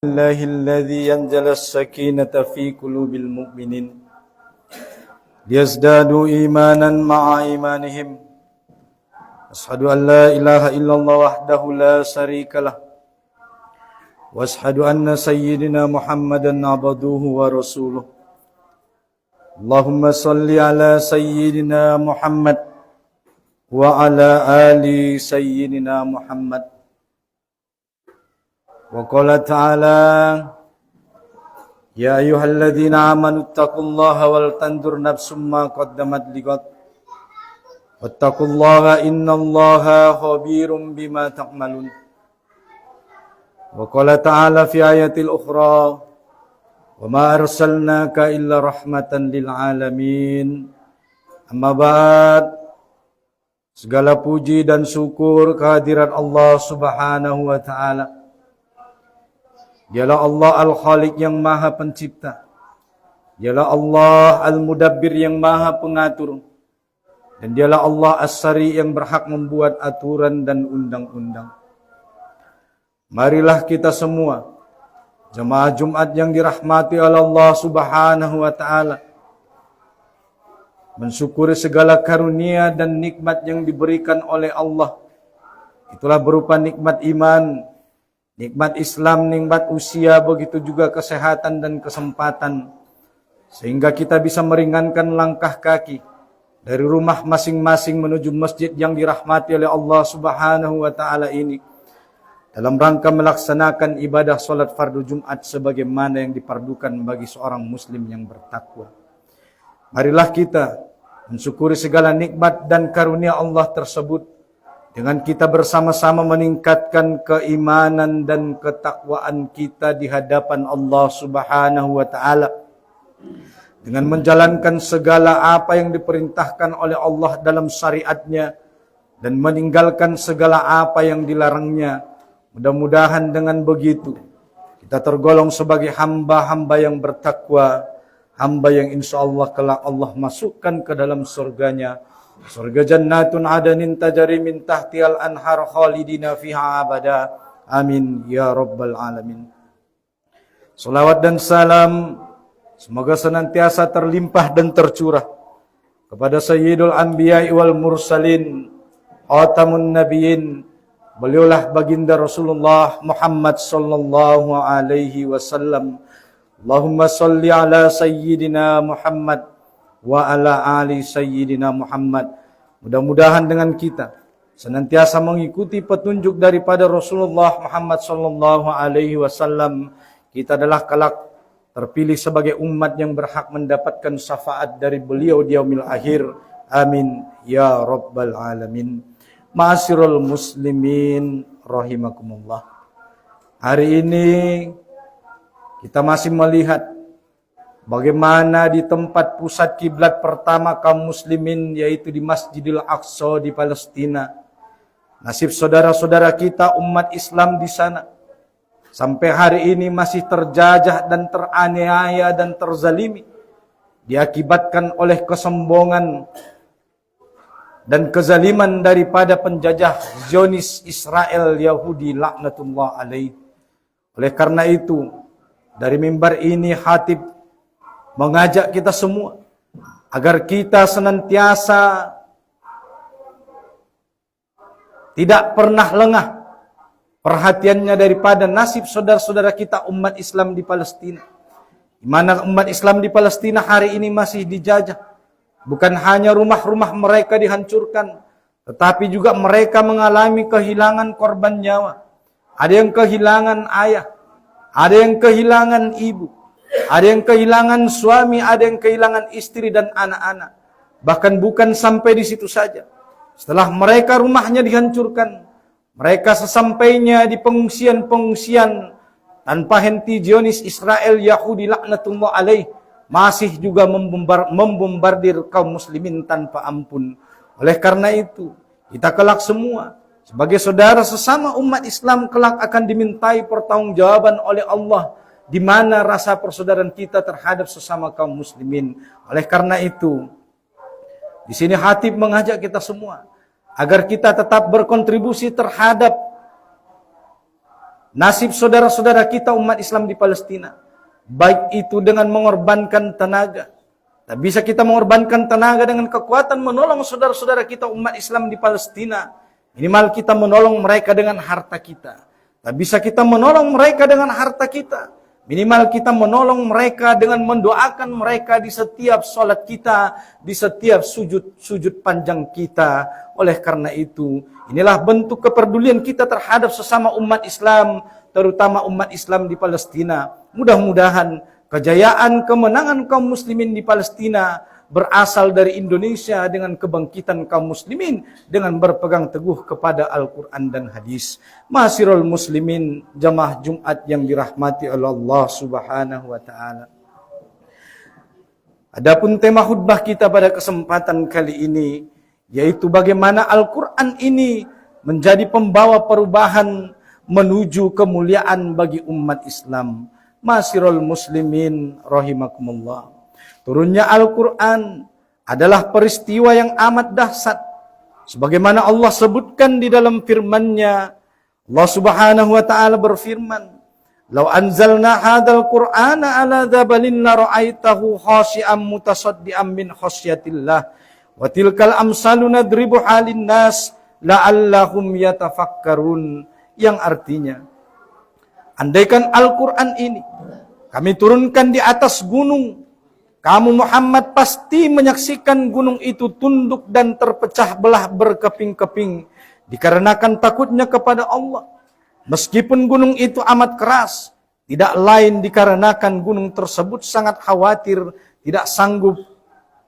الله الذي أنزل السكينة في قلوب المؤمنين ليزدادوا إيمانا مع إيمانهم. أشهد أن لا إله إلا الله وحده لا شريك له وأشهد أن سيدنا محمدا عبده ورسوله. اللهم صل على سيدنا محمد وعلى آل سيدنا محمد. وقال تعالى: يا أيها الذين آمنوا اتقوا الله ولتنظر نفس ما قدمت لغد واتقوا الله إن الله خبير بما تعملون. وقال تعالى في آية الأخرى: وما أرسلناك إلا رحمة للعالمين. Amma ba'd. Segala puji dan syukur kehadirat Allah Subhanahu wa Ta'ala. Dialah Allah Al-Khaliq yang Maha Pencipta. Dialah Allah Al-Mudabbir yang Maha Pengatur. Dan dialah Allah As-Sari yang berhak membuat aturan dan undang-undang. Marilah kita semua, jemaah Jumat yang dirahmati oleh Allah Subhanahu wa Ta'ala, mensyukuri segala karunia dan nikmat yang diberikan oleh Allah. Itulah berupa nikmat iman, nikmat Islam, nikmat usia, begitu juga kesehatan dan kesempatan. Sehingga kita bisa meringankan langkah kaki dari rumah masing-masing menuju masjid yang dirahmati oleh Allah Subhanahu wa Ta'ala ini, dalam rangka melaksanakan ibadah solat fardu Jumat sebagaimana yang dipardukan bagi seorang muslim yang bertakwa. Marilah kita mensyukuri segala nikmat dan karunia Allah tersebut dengan kita bersama-sama meningkatkan keimanan dan ketakwaan kita di hadapan Allah Subhanahu wa Ta'ala, dengan menjalankan segala apa yang diperintahkan oleh Allah dalam syariatnya dan meninggalkan segala apa yang dilarangnya. Mudah-mudahan dengan begitu kita tergolong sebagai hamba-hamba yang bertakwa, hamba yang insya Allah kelak Allah masukkan ke dalam surganya, surga jannatun adanin tajari min tahtihal anhar khalidina fiha abada. Amin ya rabbal alamin. Salawat dan salam semoga senantiasa terlimpah dan tercurah kepada Sayyidul Anbiya wal Mursalin, Khatamun Nabiyyin. Beliaulah baginda Rasulullah Muhammad sallallahu alaihi wasallam. Allahumma salli ala Sayyidina Muhammad wa ala ali Sayyidina Muhammad. Mudah-mudahan dengan kita senantiasa mengikuti petunjuk daripada Rasulullah Muhammad sallallahu alaihi wasallam, kita adalah kelak terpilih sebagai umat yang berhak mendapatkan syafaat dari beliau di yaumil akhir. Amin ya rabbal alamin. Ma'asyiral muslimin rahimakumullah. Hari ini kita masih melihat bagaimana di tempat pusat kiblat pertama kaum muslimin, yaitu di Masjidil Aqsa di Palestina, nasib saudara-saudara kita umat Islam di sana sampai hari ini masih terjajah dan teraniaya dan terzalimi, diakibatkan oleh kesombongan dan kezaliman daripada penjajah Zionis Israel Yahudi laknatullah alaih. Oleh karena itu, dari mimbar ini khatib mengajak kita semua agar kita senantiasa tidak pernah lengah perhatiannya daripada nasib saudara-saudara kita umat Islam di Palestina, di mana umat Islam di Palestina hari ini masih dijajah. Bukan hanya rumah-rumah mereka dihancurkan, tetapi juga mereka mengalami kehilangan korban nyawa. Ada yang kehilangan ayah, ada yang kehilangan ibu, ada yang kehilangan suami, ada yang kehilangan istri dan anak-anak. Bahkan bukan sampai di situ saja. Setelah mereka rumahnya dihancurkan, mereka sesampainya di pengungsian-pengungsian tanpa henti, Zionis Israel Yahudi laknatullah alaih masih juga membombardir kaum muslimin tanpa ampun. Oleh karena itu, kita kelak semua sebagai saudara sesama umat Islam kelak akan dimintai pertanggungjawaban oleh Allah di mana rasa persaudaraan kita terhadap sesama kaum muslimin. Oleh karena itu, di sini khatib mengajak kita semua agar kita tetap berkontribusi terhadap nasib saudara-saudara kita umat Islam di Palestina, baik itu dengan mengorbankan tenaga. Tak bisa kita mengorbankan tenaga dengan kekuatan menolong saudara-saudara kita umat Islam di Palestina. Minimal kita menolong mereka dengan harta kita. Tak bisa kita menolong mereka dengan harta kita. Minimal kita menolong mereka dengan mendoakan mereka di setiap sholat kita, di setiap sujud panjang kita. Oleh karena itu, inilah bentuk kepedulian kita terhadap sesama umat Islam, terutama umat Islam di Palestina. Mudah-mudahan kejayaan kemenangan kaum muslimin di Palestina berasal dari Indonesia dengan kebangkitan kaum muslimin dengan berpegang teguh kepada Al-Quran dan hadis. Ma'asyiral muslimin, jamaah Jumat yang dirahmati oleh Allah Subhanahu wa taala. Adapun tema khutbah kita pada kesempatan kali ini yaitu bagaimana Al-Quran ini menjadi pembawa perubahan menuju kemuliaan bagi umat Islam. Ma'asyiral muslimin rahimakumullah. Turunnya Al-Quran adalah peristiwa yang amat dahsyat. Sebagaimana Allah sebutkan di dalam firman-Nya, Allah Subhanahu wa taala berfirman, "Lau anzalna hadzal Qur'ana 'ala dzabalin la ra'aitahu khashi'an mutasaddian min khasyatillah wa tilkal amsalu nadribuha lin-nas la'allahum yatafakkarun." Yang artinya, andaikan Al-Quran ini kami turunkan di atas gunung, kamu Muhammad pasti menyaksikan gunung itu tunduk dan terpecah belah berkeping-keping dikarenakan takutnya kepada Allah. Meskipun gunung itu amat keras, tidak lain dikarenakan gunung tersebut sangat khawatir tidak sanggup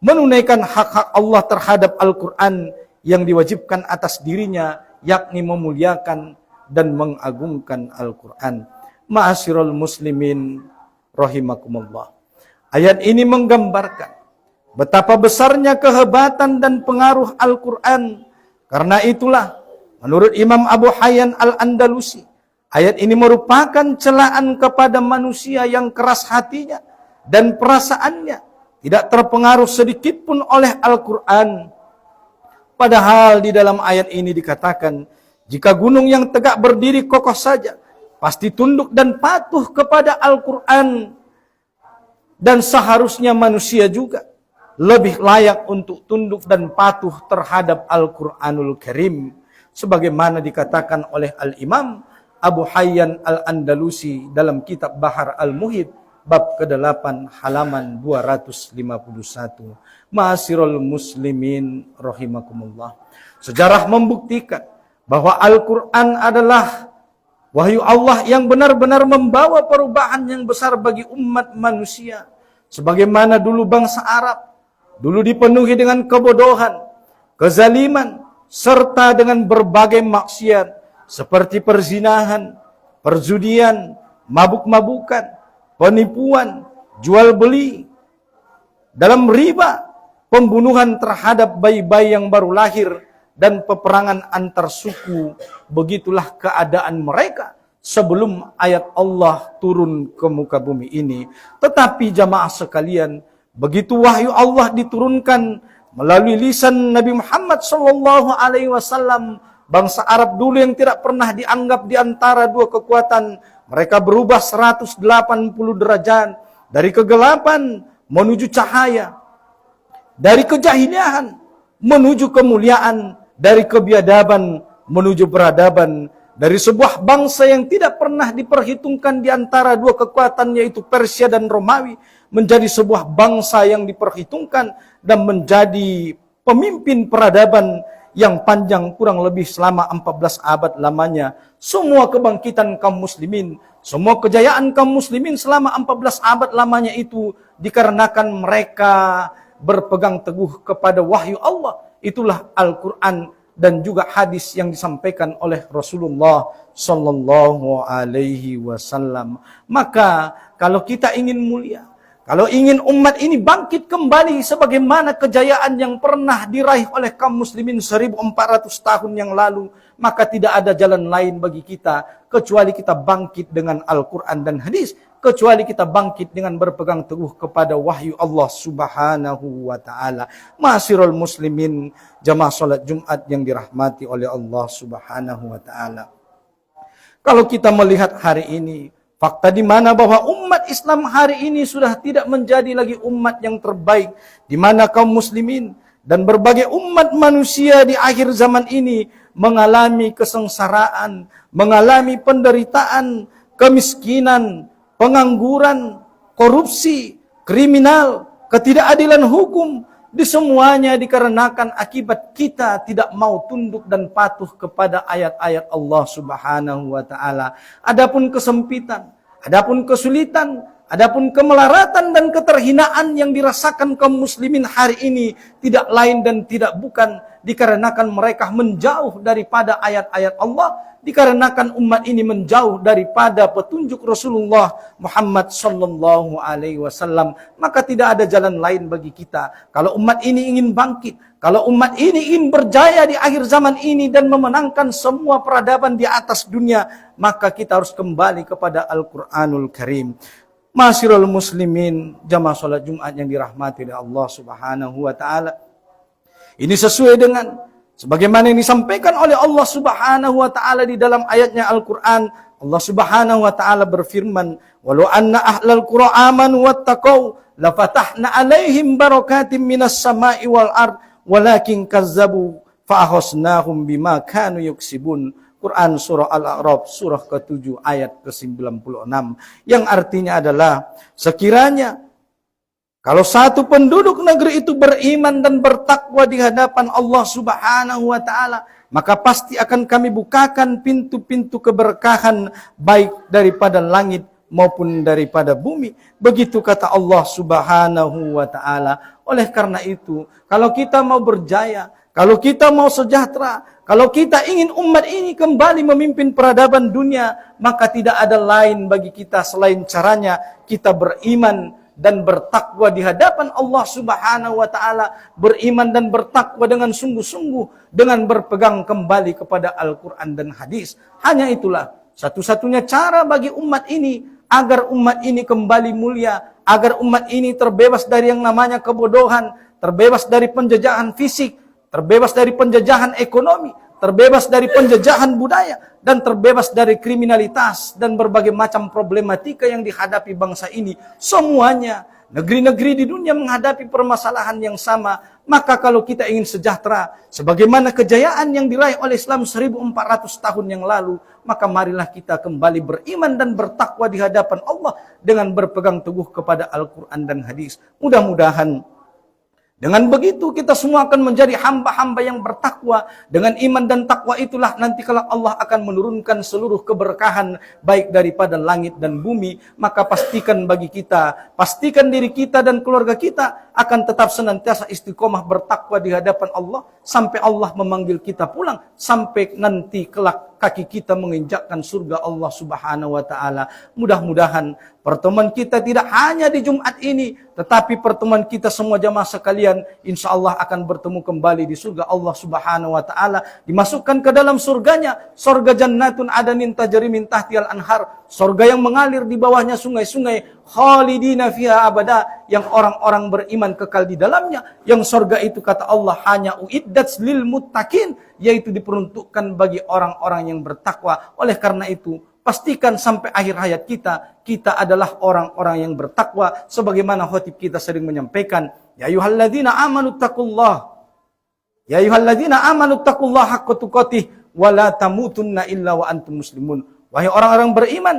menunaikan hak-hak Allah terhadap Al-Quran yang diwajibkan atas dirinya, yakni memuliakan dan mengagungkan Al-Quran. Ma'asyiral muslimin rahimakumullah. Ayat ini menggambarkan betapa besarnya kehebatan dan pengaruh Al-Quran. Karena itulah, menurut Imam Abu Hayyan Al-Andalusi, ayat ini merupakan celaan kepada manusia yang keras hatinya dan perasaannya tidak terpengaruh sedikit pun oleh Al-Quran. Padahal di dalam ayat ini dikatakan, jika gunung yang tegak berdiri kokoh saja, pasti tunduk dan patuh kepada Al-Quran. Dan seharusnya manusia juga lebih layak untuk tunduk dan patuh terhadap Al-Quranul Karim. Sebagaimana dikatakan oleh Al-Imam Abu Hayyan Al-Andalusi dalam kitab Bahar Al-Muhit, bab ke-8 halaman 251. Ma'asyiral muslimin rahimakumullah. Sejarah membuktikan bahwa Al-Quran adalah wahyu Allah yang benar-benar membawa perubahan yang besar bagi umat manusia. Sebagaimana dulu bangsa Arab, dulu dipenuhi dengan kebodohan, kezaliman, serta dengan berbagai maksiat, seperti perzinahan, perjudian, mabuk-mabukan, penipuan, jual beli, dalam riba, pembunuhan terhadap bayi-bayi yang baru lahir, dan peperangan antar suku. Begitulah keadaan mereka sebelum ayat Allah turun ke muka bumi ini. Tetapi jamaah sekalian, begitu wahyu Allah diturunkan melalui lisan Nabi Muhammad SAW, bangsa Arab dulu yang tidak pernah dianggap di antara dua kekuatan, mereka berubah 180 derajat dari kegelapan menuju cahaya, dari kejahiliahan menuju kemuliaan, dari kebiadaban menuju peradaban, dari sebuah bangsa yang tidak pernah diperhitungkan di antara dua kekuatan yaitu Persia dan Romawi, menjadi sebuah bangsa yang diperhitungkan dan menjadi pemimpin peradaban yang panjang kurang lebih selama 14 abad lamanya. Semua kebangkitan kaum muslimin, semua kejayaan kaum muslimin selama 14 abad lamanya itu dikarenakan mereka berpegang teguh kepada wahyu Allah. Itulah Al-Quran dan juga hadis yang disampaikan oleh Rasulullah sallallahu alaihi wasallam. Maka kalau kita ingin mulia, kalau ingin umat ini bangkit kembali sebagaimana kejayaan yang pernah diraih oleh kaum muslimin 1400 tahun yang lalu, maka tidak ada jalan lain bagi kita kecuali kita bangkit dengan Al-Quran dan hadis, kecuali kita bangkit dengan berpegang teguh kepada wahyu Allah Subhanahu wa taala. Ma'asyiral muslimin, jamaah salat Jumat yang dirahmati oleh Allah Subhanahu wa taala. Kalau kita melihat hari ini, fakta di mana bahwa umat Islam hari ini sudah tidak menjadi lagi umat yang terbaik, di mana kaum muslimin dan berbagai umat manusia di akhir zaman ini mengalami kesengsaraan, mengalami penderitaan, kemiskinan, pengangguran, korupsi, kriminal, ketidakadilan hukum, di semuanya dikarenakan akibat kita tidak mau tunduk dan patuh kepada ayat-ayat Allah Subhanahu wa taala. Adapun kesempitan, adapun kesulitan, adapun kemelaratan dan keterhinaan yang dirasakan kaum muslimin hari ini tidak lain dan tidak bukan dikarenakan mereka menjauh daripada ayat-ayat Allah, dikarenakan umat ini menjauh daripada petunjuk Rasulullah Muhammad sallallahu alaihi wasallam. Maka tidak ada jalan lain bagi kita. Kalau umat ini ingin bangkit, kalau umat ini ingin berjaya di akhir zaman ini dan memenangkan semua peradaban di atas dunia, maka kita harus kembali kepada Al-Quranul Karim. Ma'asyiral muslimin, jamaah salat Jumat yang dirahmati oleh Allah Subhanahu wa taala. Ini sesuai dengan sebagaimana yang disampaikan oleh Allah Subhanahu wa taala di dalam ayatnya Al-Qur'an. Allah Subhanahu wa taala berfirman, "Walau anna ahlal qura amanu wattaqau lafatahna 'alaihim barakatim minas sama'i wal ard walakin kazzabu fa'akhasnahum bima kanu yuksibun." Quran surah Al-A'raf surah ke-7 ayat ke-96, yang artinya adalah sekiranya kalau satu penduduk negeri itu beriman dan bertakwa di hadapan Allah Subhanahu wa taala, maka pasti akan kami bukakan pintu-pintu keberkahan baik daripada langit maupun daripada bumi. Begitu kata Allah Subhanahu wa taala. Oleh karena itu, kalau kita mau berjaya, kalau kita mau sejahtera, kalau kita ingin umat ini kembali memimpin peradaban dunia, maka tidak ada lain bagi kita selain caranya kita beriman dan bertakwa di hadapan Allah Subhanahu wa taala, beriman dan bertakwa dengan sungguh-sungguh, dengan berpegang kembali kepada Al-Qur'an dan hadis. Hanya itulah satu-satunya cara bagi umat ini agar umat ini kembali mulia, agar umat ini terbebas dari yang namanya kebodohan, terbebas dari penjajahan fisik, terbebas dari penjajahan ekonomi, terbebas dari penjajahan budaya, dan terbebas dari kriminalitas dan berbagai macam problematika yang dihadapi bangsa ini. Semuanya, negeri-negeri di dunia menghadapi permasalahan yang sama. Maka kalau kita ingin sejahtera, sebagaimana kejayaan yang diraih oleh Islam 1400 tahun yang lalu, maka marilah kita kembali beriman dan bertakwa di hadapan Allah dengan berpegang teguh kepada Al-Quran dan hadis. Mudah-mudahan dengan begitu kita semua akan menjadi hamba-hamba yang bertakwa. Dengan iman dan takwa itulah nanti kalau Allah akan menurunkan seluruh keberkahan baik daripada langit dan bumi. Maka pastikan bagi kita, pastikan diri kita dan keluarga kita akan tetap senantiasa istiqomah bertakwa di hadapan Allah sampai Allah memanggil kita pulang, sampai nanti kelak kaki kita menginjakkan surga Allah Subhanahu wa taala. Mudah-mudahan pertemuan kita tidak hanya di Jumat ini, tetapi pertemuan kita semua jamaah sekalian insya Allah akan bertemu kembali di surga Allah Subhanahu wa taala, dimasukkan ke dalam surganya, surga jannatun adanin tajri min tahtihal anhar, surga yang mengalir di bawahnya sungai-sungai, khalidina fiha abada, yang orang-orang beriman kekal di dalamnya, yang surga itu kata Allah hanya uiddat lil muttaqin, yaitu diperuntukkan bagi orang-orang yang bertakwa. Oleh karena itu, pastikan sampai akhir hayat kita adalah orang-orang yang bertakwa. Sebagaimana khotib kita sering menyampaikan, ya ayyuhalladzina amanu taqullah, ya ayyuhalladzina amanu taqullah haqqa tuqatih wa la tamutunna illa wa antum muslimun. Wahai orang-orang beriman,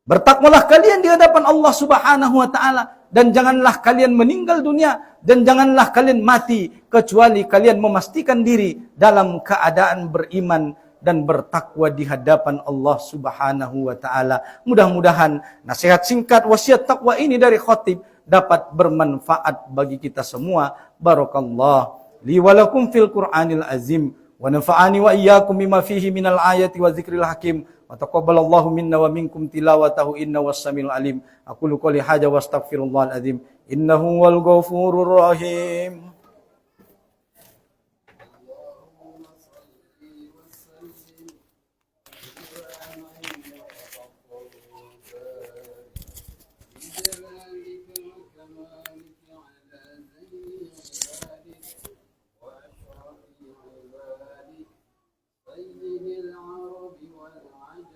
bertakwalah kalian di hadapan Allah Subhanahu wa taala, dan janganlah kalian meninggal dunia, dan janganlah kalian mati kecuali kalian memastikan diri dalam keadaan beriman dan bertakwa di hadapan Allah Subhanahu wa taala. Mudah-mudahan nasihat singkat wasiat takwa ini dari khotib dapat bermanfaat bagi kita semua. Barakallah li wa lakum fil Qur'anil azim wa nafa'ani wa iyyakum bima fihi minal ayati wa dzikril hakim. Wa taqabbalallahu minna wa minkum tilawatahu innahu was-samiul alim. Aqulu qouli hadza wa astaghfirullahal azim. Innahu wal ghafurur rahim. سيد العرب والعجم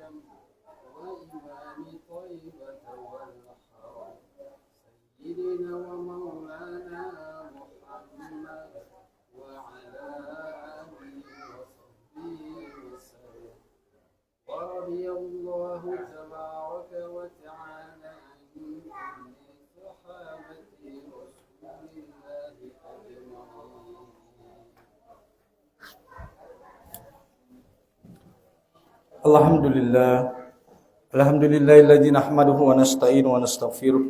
الله تبارك وتعالى عن كل صحابة رسول الله أجمعين. Alhamdulillahilladzi nahmaduhu wa nasta'inu wa nastaghfiruh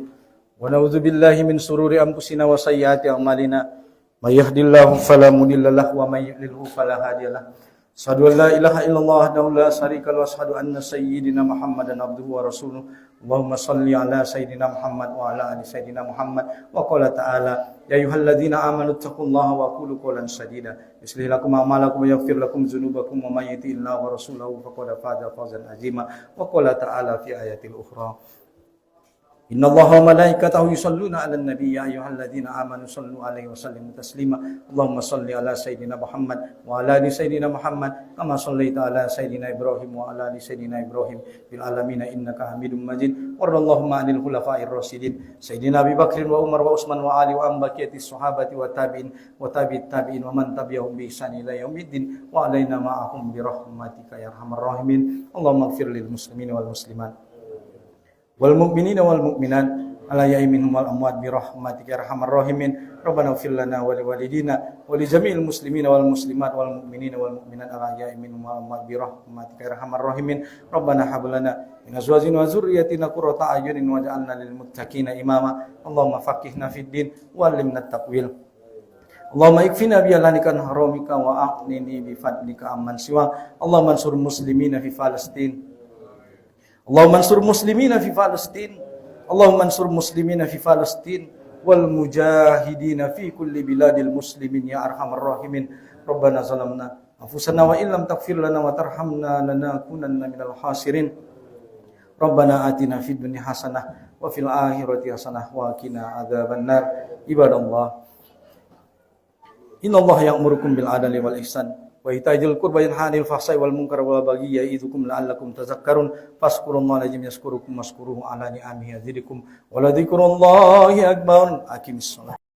wa na'udzu billahi min sururi anfusina wa sayyiati a'malina may yahdihillahu fala mudilla lahu wa may yudlilhu fala hadiyalah. Asyhadu an la ilaha illallah wahdahu la syarika lahu wa asyhadu anna sayyidina Muhammadan abduhu wa rasuluh. Allahumma shalli ala sayyidina Muhammad wa ala ali sayyidina Muhammad wa qala ta'ala ya ayyuhalladzina amanu taqullaha wa qulu qawlan sadida yuslih lakum a'malakum wa yaghfir lakum dzunubakum wa may yuti'illaha wa rasulahu faqad faza fawzan azima wa qala ta'ala fi ayatil ukhra Innallaha wa malaikatahu yusholluna 'alan nabiy ya ayyuhalladzina amanu shallu 'alaihi wa sallimu taslima Allahumma shalli ala sayyidina Muhammad wa ala ali sayyidina Muhammad kama shallaita ala sayyidina Ibrahim wa ala ali sayyidina Ibrahim fil alamin innaka Hamidum Majid warallahumma 'anil khulafa'ir rasyidin sayyidina Abi Bakr wa Umar wa Utsman wa Ali wa ambaqiyati sahabati wa tabi'in wa tabi'it tabi'in wa man tabi'ahum bi ihsan ila yaumiddin wa alaina ma'ahum bi rahmatika ya arhamar rahimin Allahumma ighfir lil muslimin wal muslimat wal mu'minina wal mu'minat ala yaiminhum wal amwat bi rahmatika ya arhamar rahimin rabbana ighfir lana wa liwalidina wa li jami'il muslimina wal muslimat wal mu'minina wal mu'minat ala yaiminhum wal amwat bi rahmatika ya arhamar rahimin rabbana hab lana min azwajina wa dzurriyyatina qurrata a'yunin waj'alna lil muttaqina imama Allahumma faqihna fid din wa 'allimna at-ta'wil Allahumma ikfina bi alanika haramika wa aqnini bi fadlika amman siwa Allahumma ansur muslimina fi Palestin Allahumma ansur muslimina fi Palestin Allahumma ansur muslimina fi Palestin wal mujahidina fi kulli biladil muslimin ya arhamar rahimin Rabbana zalamna anfusana wa illam taghfir lana wa tarhamna lanakunanna minal khasirin Rabbana atina fid dunya hasanah wa fil akhirati hasanah wa qina adzabannar ibadallah Innallaha ya'murukum bil adli wal ihsan wa ita'il qurba yanha 'anil fahsai wal munkar wal baghi ya'idukum la'allakum tadhakkarun fazkurullaha lazim yazkurukum washkuruhu 'ala ni'amihi yazidukum wa la dzikrullahi akbar aqimissalah